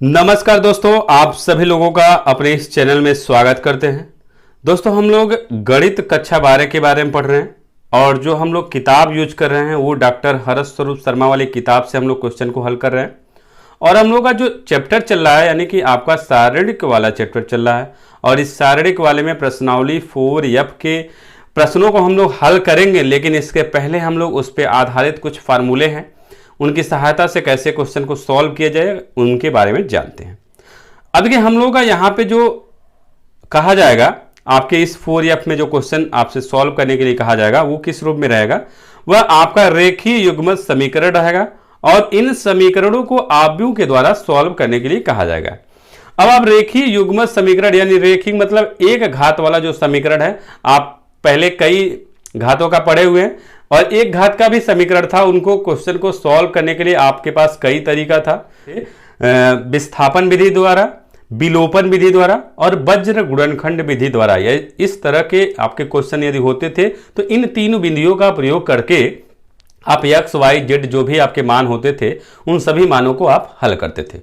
नमस्कार दोस्तों, आप सभी लोगों का अपने इस चैनल में स्वागत करते हैं। दोस्तों, हम लोग गणित कक्षा 12 के बारे में पढ़ रहे हैं और जो हम लोग किताब यूज कर रहे हैं वो डॉक्टर हर्ष स्वरूप शर्मा वाली किताब से हम लोग क्वेश्चन को हल कर रहे हैं। और हम लोग का जो चैप्टर चल रहा है यानी कि आपका शारीरिक वाला चैप्टर चल रहा है और इस शारीरिक वाले में प्रश्नावली 4F के प्रश्नों को हम लोग हल करेंगे, लेकिन इसके पहले हम लोग उस पर आधारित कुछ फार्मूले हैं, उनकी सहायता से कैसे क्वेश्चन को सॉल्व किया जाए उनके बारे में जानते हैं। अब देखिए, हम लोग का यहाँ पे जो कहा जाएगा आपके इस 4F में जो क्वेश्चन आपसे सॉल्व करने के लिए कहा जाएगा वो किस रूप में रहेगा, वह आपका रेखीय युग्मक समीकरण रहेगा और इन समीकरणों को आव्यूह के द्वारा सॉल्व करने के लिए कहा जाएगा। अब आप रेखीय युग्मक समीकरण यानी रेखीय मतलब एक घात वाला जो समीकरण है, आप पहले कई घातों का पढ़े हुए हैं और एक घात का भी समीकरण था। उनको क्वेश्चन को सॉल्व करने के लिए आपके पास कई तरीका था, विस्थापन विधि द्वारा, विलोपन विधि द्वारा और वज्र गुणनखंड विधि द्वारा। इस तरह के आपके क्वेश्चन यदि होते थे तो इन तीनों विधियों का प्रयोग करके आप x, y, z जो भी आपके मान होते थे उन सभी मानों को आप हल करते थे।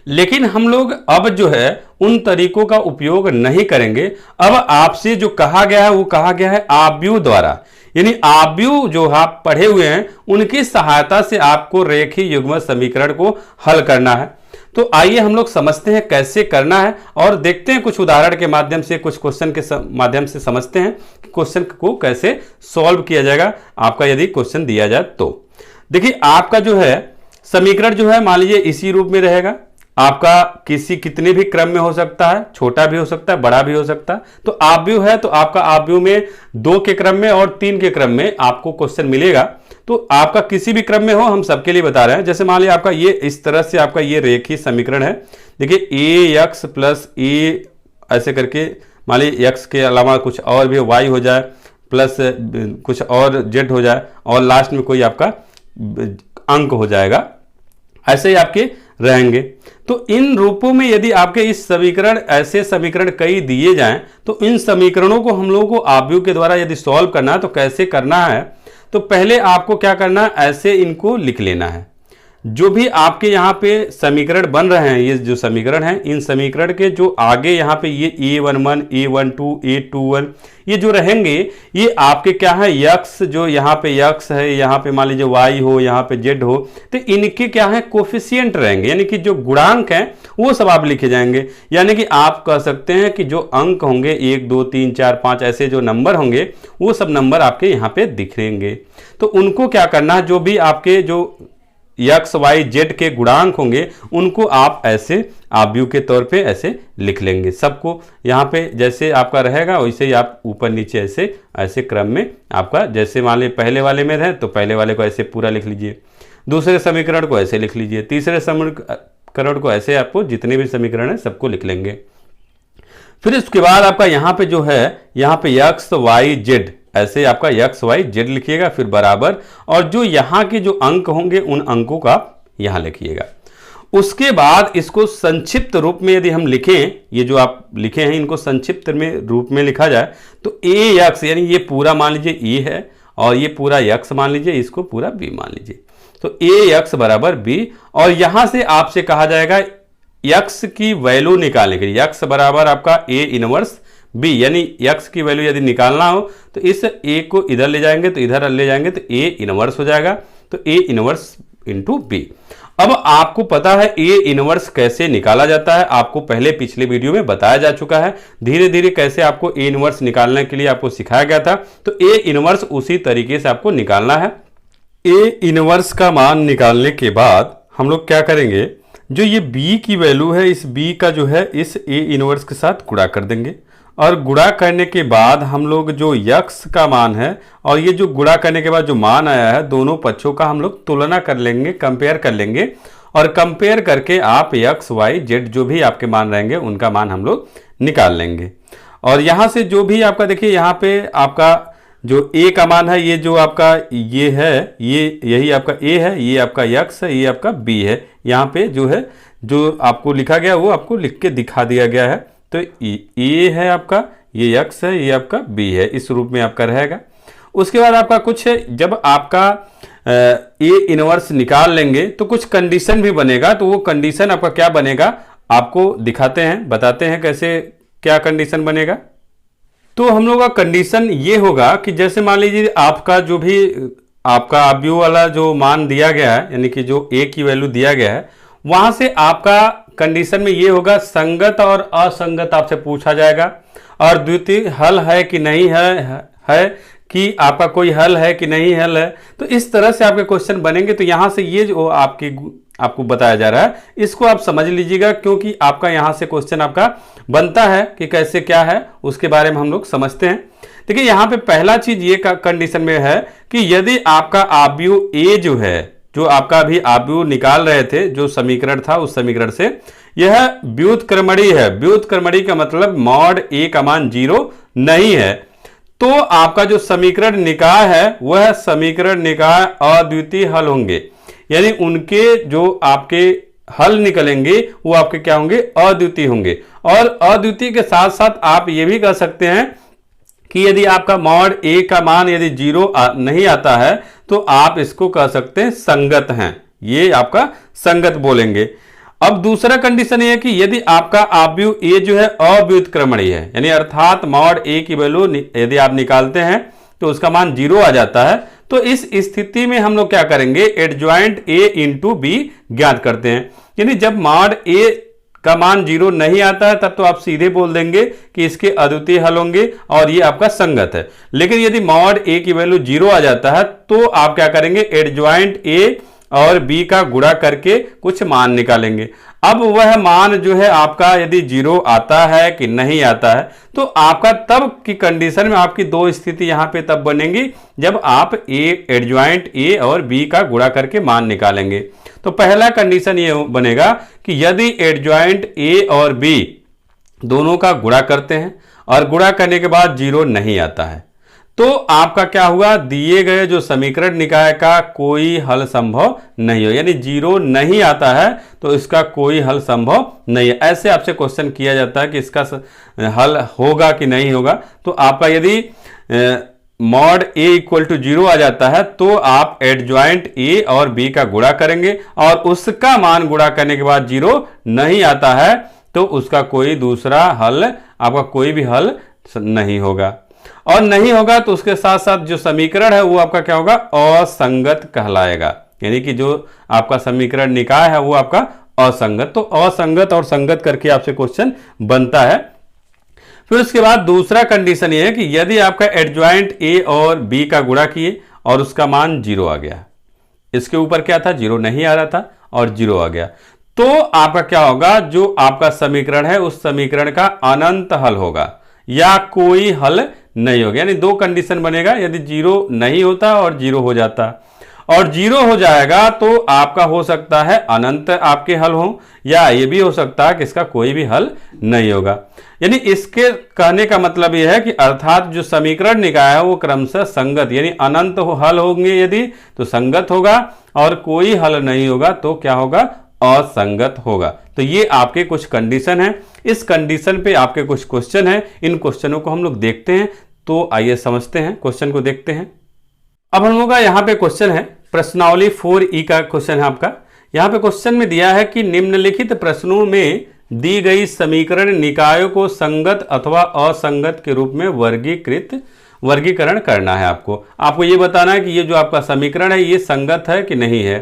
लेकिन हम लोग अब जो है उन तरीकों का उपयोग नहीं करेंगे। अब आपसे जो कहा गया है वो कहा गया है आव्यूह द्वारा, यानी आव्यूह जो आप पढ़े हुए हैं उनकी सहायता से आपको रेखीय युग्मक समीकरण को हल करना है। तो आइए हम लोग समझते हैं कैसे करना है और देखते हैं कुछ उदाहरण के माध्यम से, कुछ क्वेश्चन के माध्यम से समझते हैं कि क्वेश्चन को कैसे सॉल्व किया जाएगा आपका यदि क्वेश्चन दिया जाए तो। देखिए, आपका जो है समीकरण जो है मान लीजिए इसी रूप में रहेगा। आपका कितने भी क्रम में हो सकता है, छोटा भी हो सकता है, बड़ा भी हो सकता है। तो आव्यूह है तो आपका आव्यूह में 2 के क्रम में और 3 के क्रम में आपको क्वेश्चन मिलेगा। तो आपका किसी भी क्रम में हो, हम सबके लिए बता रहे हैं। जैसे मान लिया आपका ये इस तरह से आपका ये रेखीय समीकरण है। देखिए ax प्लस ए ऐसे करके मान लीजिए x के अलावा कुछ और भी y हो जाए प्लस कुछ और z हो जाए और लास्ट में कोई आपका अंक हो जाएगा, ऐसे ही आपके रहेंगे। तो इन रूपों में यदि आपके इस समीकरण ऐसे समीकरण कई दिए जाएं तो इन समीकरणों को हम लोगों को आव्यूह के द्वारा यदि सॉल्व करना है तो कैसे करना है, तो पहले आपको क्या करना है, ऐसे इनको लिख लेना है। जो भी आपके यहाँ पे समीकरण बन रहे हैं, ये जो समीकरण हैं, इन समीकरण के जो आगे यहाँ पे ये a11, a12, a21 ये जो रहेंगे ये आपके क्या है यक्स, जो यहाँ पे यक्स है, यहाँ पे मान लीजिए y हो, यहाँ पे z हो, तो इनके क्या है कोफिशिएंट रहेंगे, यानी कि जो गुणांक हैं वो सब आप लिखे जाएंगे। यानी कि आप कह सकते हैं कि जो अंक होंगे 1, 2, 3, 4, 5 ऐसे जो नंबर होंगे वो सब नंबर आपके यहाँ पे दिखेंगे। तो उनको क्या करना है, जो भी आपके जो x, y, z के गुणांक होंगे उनको आप ऐसे आव्यूह के तौर पे ऐसे लिख लेंगे। सबको यहाँ पे जैसे आपका रहेगा वैसे ही आप ऊपर नीचे ऐसे ऐसे क्रम में आपका, जैसे मान लीजिए पहले वाले में है तो पहले वाले को ऐसे पूरा लिख लीजिए, दूसरे समीकरण को ऐसे लिख लीजिए, तीसरे समीकरण को ऐसे, आपको जितने भी समीकरण है सबको लिख लेंगे। फिर इसके बाद आपका यहाँ पे जो है यहाँ पे x, y, z ऐसे आपका x, y, z लिखिएगा, फिर बराबर, और जो यहाँ के जो अंक होंगे उन अंकों का यहाँ लिखिएगा। उसके बाद इसको संक्षिप्त रूप में यदि हम लिखें, ये जो आप लिखे हैं इनको संक्षिप्त में रूप में लिखा जाए तो ax यानी ये पूरा मान लीजिए a है और ये पूरा x मान लीजिए, इसको पूरा b मान लीजिए, तो ax बराबर b। और यहां से आपसे कहा जाएगा x की वैल्यू निकालने के लिए, x बराबर आपका a इनवर्स b, यानी x की वैल्यू यदि निकालना हो तो इस a को इधर ले जाएंगे तो इधर ले जाएंगे तो a इनवर्स हो जाएगा, तो a इनवर्स इंटू b। अब आपको पता है a इनवर्स कैसे निकाला जाता है, आपको पहले पिछले वीडियो में बताया जा चुका है। धीरे धीरे कैसे आपको a इनवर्स निकालने के लिए आपको सिखाया गया था, तो a इनवर्स उसी तरीके से आपको निकालना है। a इनवर्स का मान निकालने के बाद हम लोग क्या करेंगे, जो ये b की वैल्यू है इस b का जो है इस a इनवर्स के साथ गुणा कर देंगे और गुणा करने के बाद हम लोग जो x का मान है और ये जो गुणा करने के बाद जो मान आया है दोनों पक्षों का हम लोग तुलना कर लेंगे, कंपेयर कर लेंगे और कंपेयर करके आप x, y, z जो भी आपके मान रहेंगे उनका मान हम लोग निकाल लेंगे। और यहाँ से जो भी आपका देखिए यहाँ पे आपका जो a का मान है, ये जो आपका ये है, ये यही आपका a है, ये आपका x है, ये आपका b है। यहाँ पे जो है जो आपको लिखा गया वो आपको लिख के दिखा दिया गया है। तो a है आपका, ये x है, ये आपका b है, इस रूप में आपका रहेगा। उसके बाद आपका कुछ जब आपका ए इनवर्स निकाल लेंगे तो कुछ कंडीशन भी बनेगा। तो वो कंडीशन आपका क्या बनेगा आपको दिखाते हैं, बताते हैं कैसे क्या कंडीशन बनेगा। तो हम लोग का कंडीशन ये होगा कि जैसे मान लीजिए आपका जो भी आपका आव्यूह वाला जो मान दिया गया है, यानी कि जो ए की वैल्यू दिया गया है, वहां से आपका कंडीशन में ये होगा संगत और असंगत आपसे पूछा जाएगा, और द्वितीय हल है कि नहीं है कि आपका कोई हल है कि नहीं हल है। तो इस तरह से आपके क्वेश्चन बनेंगे। तो यहां से ये जो आपको बताया जा रहा है इसको आप समझ लीजिएगा, क्योंकि आपका यहां से क्वेश्चन आपका बनता है कि कैसे क्या है उसके बारे में हम लोग समझते हैं। देखिए यहां पे पहला चीज ये कंडीशन में है कि यदि आपका आव्यूह ए जो है, जो आपका अभी आव्यूह निकाल रहे थे जो समीकरण था, उस समीकरण से यह व्युत्क्रमणी है। व्युत्क्रमणी का मतलब मॉड ए का मान 0 नहीं है, तो आपका जो समीकरण निकाय है वह समीकरण निकाय अद्वितीय हल होंगे, यानी उनके जो आपके हल निकलेंगे वो आपके क्या होंगे, अद्वितीय होंगे। और अद्वितीय के साथ साथ आप ये भी कह सकते हैं कि यदि आपका मॉड ए का मान यदि 0 नहीं आता है तो आप इसको कह सकते हैं संगत हैं, ये आपका संगत बोलेंगे। अब दूसरा कंडीशन ये है कि यदि आपका आव्यूह ए जो है अव्युत्क्रमणी है, यानी अर्थात मॉड ए की वैल्यू यदि आप निकालते हैं तो उसका मान 0 आ जाता है, तो इस स्थिति में हम लोग क्या करेंगे, एडजॉइंट ए इंटू बी ज्ञात करते हैं। यानी जब मॉड ए का मान 0 नहीं आता है तब तो आप सीधे बोल देंगे कि इसके अद्वितीय हल होंगे और ये आपका संगत है। लेकिन यदि मॉड ए की वैल्यू 0 आ जाता है तो आप क्या करेंगे, एडजॉइंट ए और बी का गुणा करके कुछ मान निकालेंगे। अब वह मान जो है आपका यदि 0 आता है कि नहीं आता है, तो आपका तब की कंडीशन में आपकी दो स्थिति यहां पे तब बनेंगी जब आप एडजॉइंट ए और बी का गुणा करके मान निकालेंगे। तो पहला कंडीशन ये बनेगा कि यदि एडजॉइंट ए और बी दोनों का गुणा करते हैं और गुणा करने के बाद 0 नहीं आता है, तो आपका क्या हुआ, दिए गए जो समीकरण निकाय का कोई हल संभव नहीं हो, यानी 0 नहीं आता है तो इसका कोई हल संभव नहीं है। ऐसे आपसे क्वेश्चन किया जाता है कि इसका हल होगा कि नहीं होगा। तो आपका यदि मॉड ए इक्वल टू 0 आ जाता है तो आप एडजॉइंट ए और बी का गुणा करेंगे और उसका मान गुणा करने के बाद 0 नहीं आता है तो उसका कोई दूसरा हल, आपका कोई भी हल नहीं होगा। और नहीं होगा तो उसके साथ साथ जो समीकरण है वो आपका क्या होगा, असंगत कहलाएगा, यानी कि जो आपका समीकरण निकाय है वो आपका असंगत। तो असंगत और संगत करके आपसे क्वेश्चन बनता है। फिर उसके बाद दूसरा कंडीशन ये है कि यदि आपका एडजॉइंट ए और बी का गुणा किए और उसका मान 0 आ गया, इसके ऊपर क्या था, 0 नहीं आ रहा था और 0 आ गया, तो आपका क्या होगा, जो आपका समीकरण है उस समीकरण का अनंत हल होगा या कोई हल नहीं होगा। यानी दो कंडीशन बनेगा, यदि 0 नहीं होता और 0 हो जाता, और 0 हो जाएगा तो आपका हो सकता है अनंत आपके हल हो, या ये भी हो सकता है कि इसका कोई भी हल नहीं होगा। यानी इसके कहने का मतलब यह है कि अर्थात जो समीकरण निकाय है वो क्रमशः संगत, यानी अनंत हल होंगे यदि तो संगत होगा, और कोई हल नहीं होगा तो क्या होगा, असंगत होगा। तो ये आपके कुछ कंडीशन हैं। इस कंडीशन पे आपके कुछ क्वेश्चन हैं, इन क्वेश्चनों को हम लोग देखते हैं। तो आइए समझते हैं, क्वेश्चन को देखते हैं। अब हम लोग का यहाँ पे क्वेश्चन है, प्रश्नावली 4E का क्वेश्चन है आपका। यहाँ पे क्वेश्चन में दिया है कि निम्नलिखित प्रश्नों में दी गई समीकरण निकायों को संगत अथवा असंगत के रूप में वर्गीकरण करना है। आपको ये बताना है कि ये जो आपका समीकरण है ये संगत है कि नहीं है।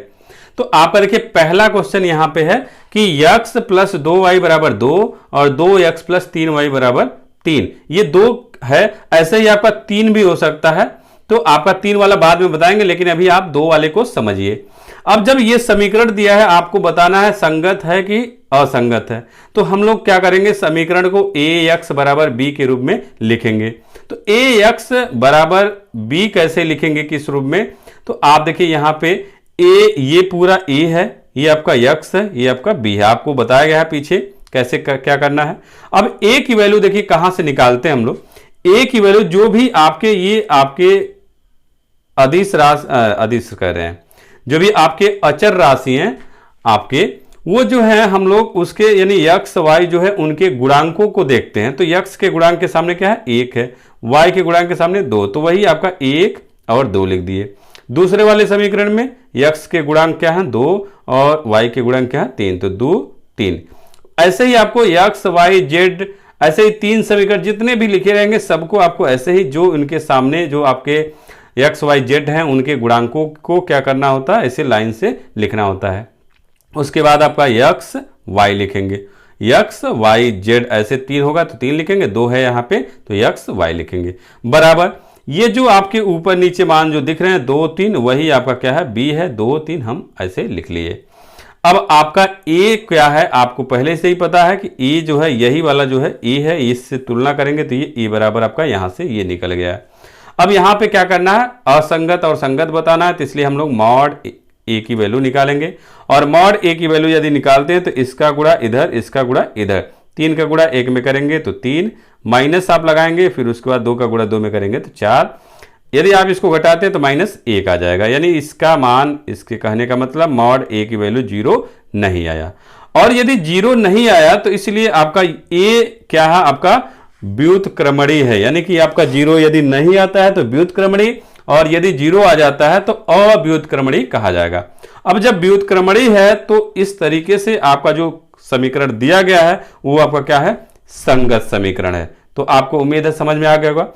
तो आप देखिए पहला क्वेश्चन यहां पे है कि x प्लस 2y बराबर 2 और 2x प्लस 3y बराबर 3, ये 2 है। ऐसे ही आपका 3 भी हो सकता है, तो आपका 3 वाला बाद में बताएंगे, लेकिन अभी आप 2 वाले को समझिए। अब जब ये समीकरण दिया है आपको बताना है संगत है कि असंगत है, तो हम लोग क्या करेंगे, समीकरण को ax बराबर b के रूप में लिखेंगे। तो ax बराबर b कैसे लिखेंगे, किस रूप में, तो आप देखिए यहां पे a, ये पूरा a है, ये आपका x है, ये आपका b है। आपको बताया गया है पीछे कैसे क्या करना है। अब a की वैल्यू देखिए कहां से निकालते हैं हम लोग। a की वैल्यू जो भी आपके ये आपके अदिश कह रहे हैं, जो भी आपके अचर राशि हैं आपके, वो जो है हम लोग उसके यानी x y जो है उनके गुणांकों को देखते हैं। तो x के गुणांक के सामने क्या है, 1 है, y के गुणांक के सामने 2, तो वही आपका 1 और 2 लिख दिए। दूसरे वाले समीकरण में x के गुणांक क्या है 2 और y के गुणांक क्या है 3, तो 2 3। ऐसे ही आपको x y z ऐसे ही 3 समीकरण जितने भी लिखे रहेंगे सबको आपको ऐसे ही जो उनके सामने जो आपके x y z हैं उनके गुणांकों को क्या करना होता है, ऐसे लाइन से लिखना होता है। उसके बाद आपका x y लिखेंगे, x y z ऐसे 3 होगा तो 3 लिखेंगे, 2 है यहाँ पे तो x y लिखेंगे बराबर। ये जो आपके ऊपर नीचे मान जो दिख रहे हैं 2 3 वही आपका क्या है b है, 2 3 हम ऐसे लिख लिए। अब आपका a क्या है आपको पहले से ही पता है कि a जो है यही वाला जो है a है, इससे तुलना करेंगे तो ये a बराबर आपका यहां से ये निकल गया है। अब यहां पे क्या करना है, असंगत और संगत बताना है, तो इसलिए हम लोग मॉड a की वैल्यू निकालेंगे और मॉड a की वैल्यू यदि निकालते हैं तो इसका गुणा इधर, इसका गुणा इधर, 3 का गुणा 1 में करेंगे तो 3, माइनस आप लगाएंगे, फिर उसके बाद 2 का गुणा 2 में करेंगे तो 4, यदि आप इसको घटाते हैं तो -1 आ जाएगा, यानी इसका मान, इसके कहने का मतलब मॉड a की वैल्यू 0 नहीं आया। और यदि 0 नहीं आया तो इसलिए आपका a क्या है, आपका व्युत्क्रमणी है, यानी कि आपका 0 यदि नहीं आता है तो व्युत्क्रमणी और यदि 0 आ जाता है तो अव्युत्क्रमणी कहा जाएगा। अब जब व्युत्क्रमणी है तो इस तरीके से आपका जो समीकरण दिया गया है वो आपका क्या है, संगत समीकरण है। तो आपको उम्मीद है समझ में आ गया होगा,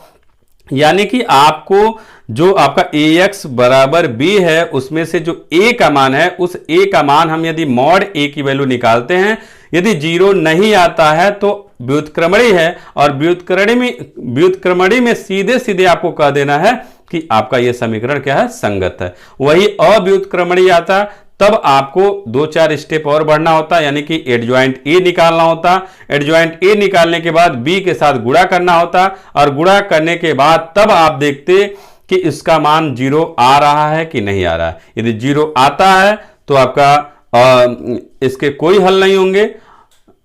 यानी कि आपको जो आपका ax बराबर b है उसमें से जो a का मान है उस a का मान हम यदि मॉड a की वैल्यू निकालते हैं, यदि 0 नहीं आता है तो व्युत्क्रमणी है, और व्युत्क्रमणी में सीधे सीधे आपको कह देना है कि आपका यह समीकरण क्या है, संगत है। वही अव्युत्क्रमणी आता तब आपको 2-4 स्टेप और बढ़ना होता, यानी कि एडजॉइंट ए निकालना होता। एडजॉइंट ए निकालने के बाद बी के साथ गुणा करना होता और गुणा करने के बाद तब आप देखते कि इसका मान 0 आ रहा है कि नहीं आ रहा है। यदि 0 आता है तो आपका इसके कोई हल नहीं होंगे,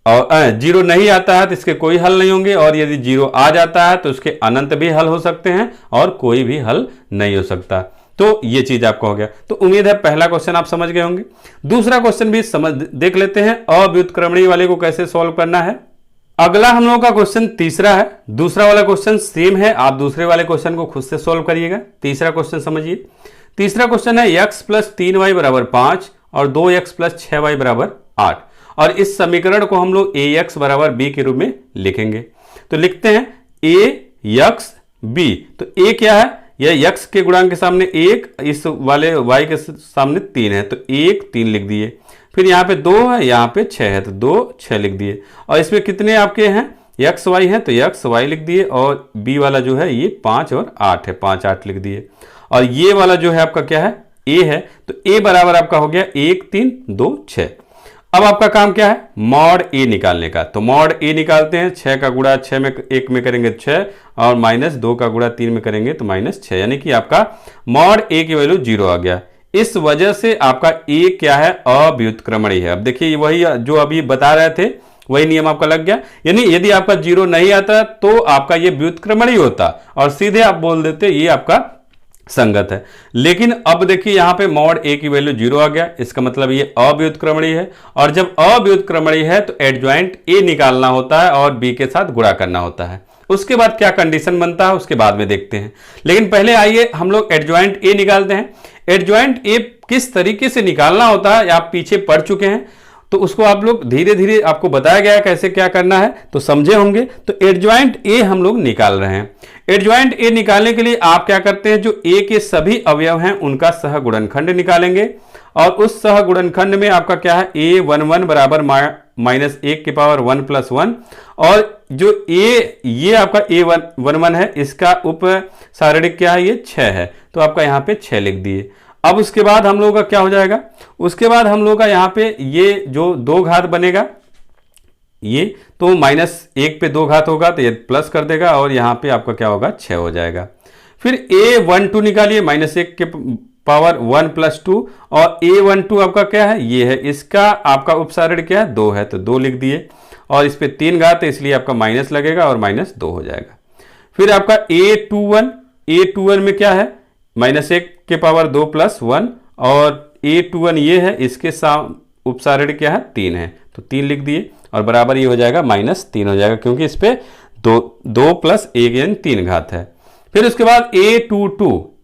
और 0 नहीं आता है तो इसके कोई हल नहीं होंगे, और यदि 0 आ जाता है तो उसके अनंत भी हल हो सकते हैं और कोई भी हल नहीं हो सकता। तो ये चीज आपका हो गया। तो उम्मीद है पहला क्वेश्चन आप समझ गए होंगे। दूसरा क्वेश्चन भी देख लेते हैं, अव्युत्क्रमणी वाले को कैसे सॉल्व करना है। अगला हम लोगों का क्वेश्चन तीसरा है। दूसरा वाला क्वेश्चन सेम है, आप दूसरे वाले क्वेश्चन को खुद से सॉल्व करिएगा। तीसरा क्वेश्चन समझिए। तीसरा क्वेश्चन है x + 3y = 5 और 2x + 6y = 8, और इस समीकरण को हम लोग ax = b के रूप में लिखेंगे। तो लिखते हैं ax b। तो a क्या है, यह x के गुणांक के सामने 1, इस वाले y के सामने 3 है तो 1 3 लिख दिए। फिर यहाँ पे 2 है, यहाँ पे 6 है तो 2 6 लिख दिए। और इसमें कितने आपके हैं, x y है तो x y लिख दिए, और b वाला जो है ये 5 और 8 है, 5 8 लिख दिए। और ये वाला जो है आपका क्या है, a है, तो a बराबर आपका हो गया 1 3 2 6। अब आपका काम क्या है, मॉड a निकालने का। तो मॉड a निकालते हैं, 6 का गुणा 6 में 1 में करेंगे 6 और -2 का गुणा 3 में करेंगे तो -6, यानी कि आपका मॉड a की वैल्यू 0 आ गया। इस वजह से आपका a क्या है, अव्युत्क्रमणी है। अब देखिए वही जो अभी बता रहे थे वही नियम आपका लग गया, यानी यदि आपका 0 नहीं आता तो आपका ये व्युत्क्रमणी होता और सीधे आप बोल देते ये आपका संगत है। लेकिन अब देखिए यहां पे मॉड a की वैल्यू 0 आ गया, इसका मतलब ये अव्युत्क्रमणी है, और जब अव्युत्क्रमणी है तो एडजॉइंट a निकालना होता है और b के साथ गुणा करना होता है। उसके बाद क्या कंडीशन बनता है उसके बाद में देखते हैं, लेकिन पहले आइए हम लोग एडजॉइंट a निकालते हैं। एडजॉइंट a किस तरीके से निकालना होता है आप पीछे पढ़ चुके हैं, तो उसको आप लोग धीरे धीरे आपको बताया गया है कैसे क्या करना है, तो समझे होंगे। तो एडजॉइंट a हम लोग निकाल रहे हैं। एडजॉइंट a निकालने के लिए आप क्या करते हैं, जो a के सभी अवयव हैं उनका सहगुणनखंड निकालेंगे, और उस सहगुणनखंड में आपका क्या है, a11 बराबर -1 की पावर 1 + 1, और जो a ये आपका a11 है इसका उप सारणिक क्या है, ये 6 है, तो आपका यहाँ पे 6 लिख दिए। अब उसके बाद हम लोगों का क्या हो जाएगा, उसके बाद हम लोगों का यहाँ पे ये जो 2 घात बनेगा, ये तो -1 पे 2 घात होगा तो ये प्लस कर देगा, और यहाँ पे आपका क्या होगा, 6 हो जाएगा। फिर a12 निकालिए, -1 के पावर 1 + 2, और a12 आपका क्या है, ये है, इसका आपका उपसारण क्या है, 2 है तो 2 लिख दिए, और इस पे 3 घात है इसलिए आपका माइनस लगेगा और -2 हो जाएगा। फिर आपका a21 में क्या है, -1 के पावर 2 + 1, और a21 ये है, इसके उपसारण क्या है, 3 है तो 3 लिख दिए, और बराबर ये हो जाएगा -3 हो जाएगा, क्योंकि इस पे 2 + 1 यानी 3 घात है। फिर उसके बाद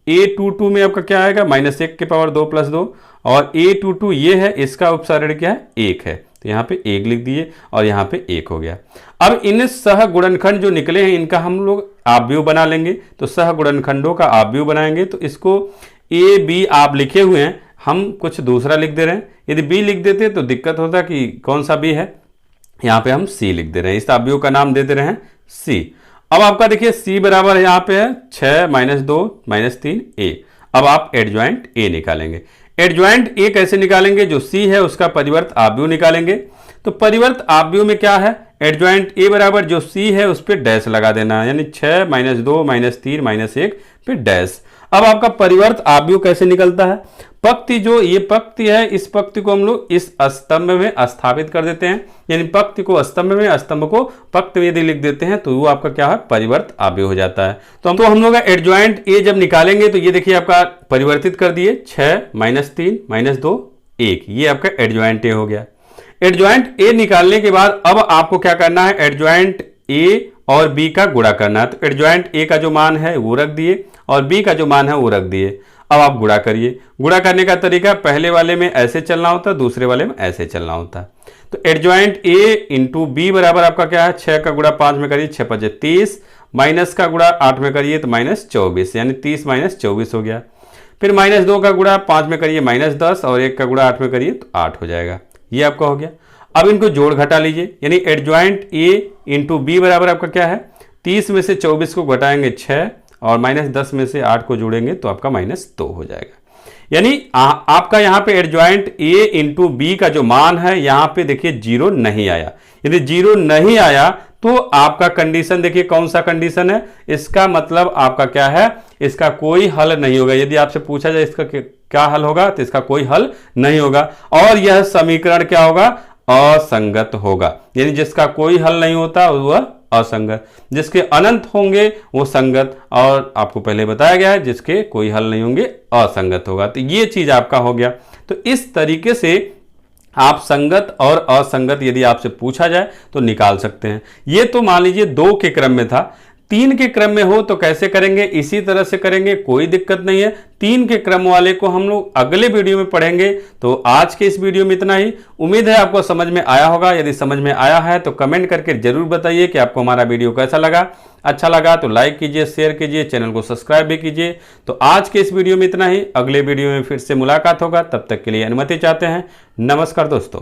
A22 में आपका क्या आएगा, -1 के पावर 2 + 2, और A22 ये है, इसका उपसारण क्या है, 1 है, तो यहाँ पे 1 लिख दिए और यहाँ पे 1 हो गया। अब इन सह गुणनखंड जो निकले हैं इनका हम लोग आव्यूह बना लेंगे। तो सह गुणनखंडों का आव्यूह बनाएंगे, तो इसको A B आप लिखे हुए हैं, हम कुछ दूसरा लिख दे रहे हैं। यदि B लिख देते तो दिक्कत होता कि कौन सा B है, यहाँ पे हम C लिख दे रहे हैं, इस आव्यूह का नाम दे दे रहे हैं C। अब आपका देखिए C बराबर यहाँ पे है 6 - 2 - 3 A। अब आप एडजॉइंट A निकालेंगे। एडजॉइंट A कैसे निकालेंगे, जो C है उसका परिवर्त आव्यूह निकालेंगे। तो परिवर्त आव्यूह में क्या है, एडजॉइंट A बराबर जो C है उस पर डैश लगा देना है, यानी 6 - 2 - 3 - 1 पे डैश। अब आपका परिवर्त आव्यूह कैसे निकलता है, पंक्ति जो ये पंक्ति है, इस पंक्ति को हम लोग इस स्तंभ में स्थापित कर देते हैं, यानी पंक्ति को स्तंभ में, स्तंभ को पंक्ति में यदि लिख देते हैं तो वो आपका क्या है, परिवर्त आव्यूह हो जाता है। तो हम लोग एडजॉइंट A जब निकालेंगे तो ये देखिए आपका परिवर्तित कर दिए, 6 - 3 - 2 1, ये आपका एडजॉइंट A हो गया। एडजॉइंट A निकालने के बाद अब आपको क्या करना है, एडजॉइंट A और B का गुणा करना है। तो एडजॉइंट A का जो मान है वो रख दिए और B का जो मान है वो रख दिए। अब आप गुणा करिए। गुणा करने का तरीका, पहले वाले में ऐसे चलना होता है, दूसरे वाले में ऐसे चलना होता है। तो एडजॉइंट A इंटू B बराबर आपका क्या है, 6 का गुणा 5 में करिए 6 × 5 = 30, माइनस का गुणा 8 में करिए तो -24, यानी 30 - 24 हो गया। फिर -2 का गुणा 5 में करिए -10, और 1 का गुणा 8 में करिए तो 8 हो जाएगा। ये आपका हो गया। अब इनको जोड़ घटा लीजिए, यानी एडजॉइंट A इंटू B बराबर आपका क्या है, 30 में से 24 को घटाएंगे 6, और -10 में से 8 को जोड़ेंगे तो आपका -2 हो जाएगा। यानी आपका यहाँ पे एडजॉइंट A इंटू B का जो मान है यहाँ पे देखिए 0 नहीं आया। यदि 0 नहीं आया तो आपका कंडीशन देखिए कौन सा कंडीशन है, इसका मतलब आपका क्या है, इसका कोई हल नहीं होगा। यदि आपसे पूछा जाए इसका क्या हल होगा तो इसका कोई हल नहीं होगा, और यह समीकरण क्या होगा, असंगत होगा। यानी जिसका कोई हल नहीं होता वह असंगत, जिसके अनंत होंगे वो संगत, और आपको पहले बताया गया है जिसके कोई हल नहीं होंगे असंगत होगा। तो ये चीज आपका हो गया। तो इस तरीके से आप संगत और असंगत यदि आपसे पूछा जाए तो निकाल सकते हैं। ये तो मान लीजिए 2 के क्रम में था, 3 के क्रम में हो तो कैसे करेंगे, इसी तरह से करेंगे, कोई दिक्कत नहीं है। 3 के क्रम वाले को हम लोग अगले वीडियो में पढ़ेंगे। तो आज के इस वीडियो में इतना ही। उम्मीद है आपको समझ में आया होगा। यदि समझ में आया है तो कमेंट करके जरूर बताइए कि आपको हमारा वीडियो कैसा लगा। अच्छा लगा तो लाइक कीजिए, शेयर कीजिए, चैनल को सब्सक्राइब भी कीजिए। तो आज के इस वीडियो में इतना ही। अगले वीडियो में फिर से मुलाकात होगा, तब तक के लिए अनुमति चाहते हैं। नमस्कार दोस्तों।